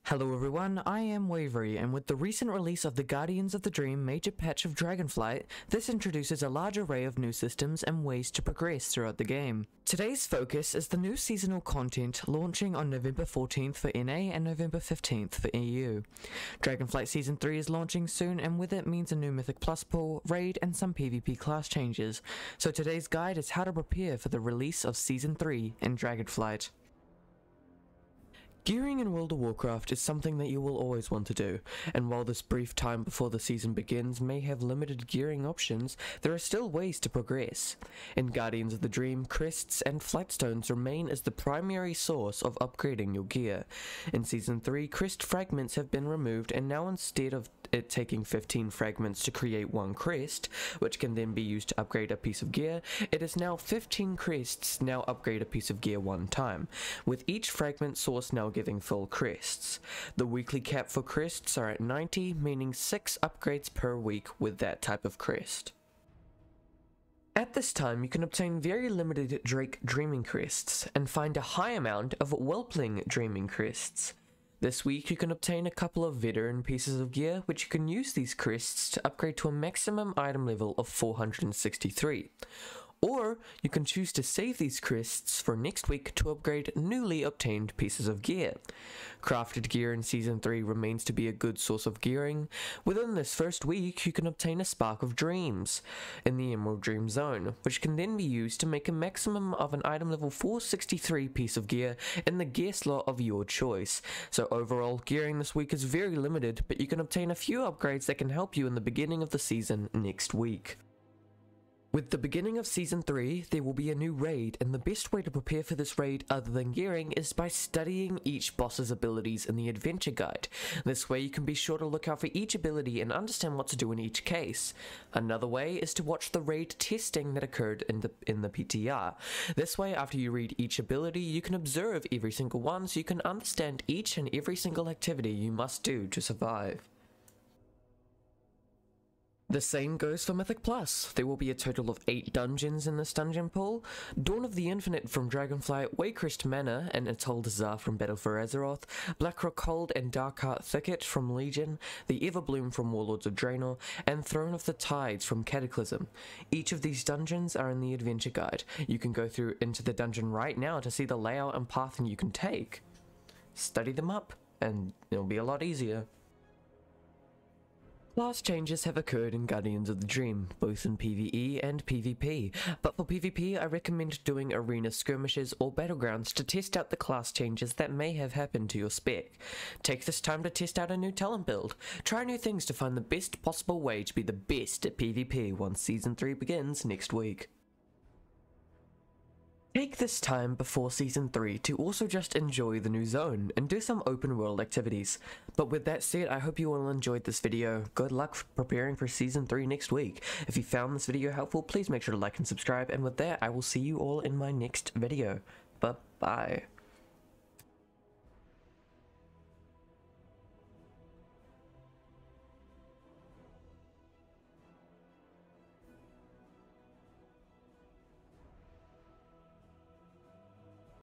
Hello everyone, I am Wavery, and with the recent release of the Guardians of the Dream major patch of Dragonflight, this introduces a large array of new systems and ways to progress throughout the game. Today's focus is the new seasonal content launching on November 14th for NA and November 15th for EU. Dragonflight Season 3 is launching soon, and with it means a new Mythic Plus pool, raid, and some PvP class changes. So today's guide is how to prepare for the release of Season 3 in Dragonflight. Gearing in World of Warcraft is something that you will always want to do, and while this brief time before the season begins may have limited gearing options, there are still ways to progress. In Guardians of the Dream, crests and flightstones remain as the primary source of upgrading your gear. In Season 3, crest fragments have been removed, and now instead of it taking 15 fragments to create one crest, which can then be used to upgrade a piece of gear, it is now 15 crests now upgrade a piece of gear one time, with each fragment source now giving full crests. The weekly cap for crests are at 90, meaning 6 upgrades per week with that type of crest. At this time, you can obtain very limited Drake Dreaming Crests, and find a high amount of Whelpling Dreaming Crests. This week you can obtain a couple of veteran pieces of gear, which you can use these crests to upgrade to a maximum item level of 463. Or you can choose to save these crests for next week to upgrade newly obtained pieces of gear. Crafted gear in Season 3 remains to be a good source of gearing. Within this first week you can obtain a Spark of Dreams in the Emerald Dream Zone, which can then be used to make a maximum of an item level 463 piece of gear in the gear slot of your choice. So overall, gearing this week is very limited, but you can obtain a few upgrades that can help you in the beginning of the season next week. With the beginning of Season 3, there will be a new raid, and the best way to prepare for this raid other than gearing is by studying each boss's abilities in the adventure guide. This way you can be sure to look out for each ability and understand what to do in each case. Another way is to watch the raid testing that occurred in the PTR. This way, after you read each ability, you can observe every single one so you can understand each and every single activity you must do to survive. The same goes for Mythic Plus. There will be a total of 8 dungeons in this dungeon pool: Dawn of the Infinite from Dragonflight, Waycrest Manor and Atoll Dazar from Battle for Azeroth, Blackrock Hold and Darkheart Thicket from Legion, the Everbloom from Warlords of Draenor, and Throne of the Tides from Cataclysm. Each of these dungeons are in the adventure guide. You can go through into the dungeon right now to see the layout and path you can take. Study them up, and it'll be a lot easier. Class changes have occurred in Guardians of the Dream, both in PvE and PvP, but for PvP I recommend doing arena skirmishes or battlegrounds to test out the class changes that may have happened to your spec. Take this time to test out a new talent build. Try new things to find the best possible way to be the best at PvP once Season 3 begins next week. Take this time before Season 3 to also just enjoy the new zone and do some open world activities. But with that said, I hope you all enjoyed this video. Good luck preparing for Season 3 next week. If you found this video helpful, please make sure to like and subscribe, and with that I will see you all in my next video. Bye bye.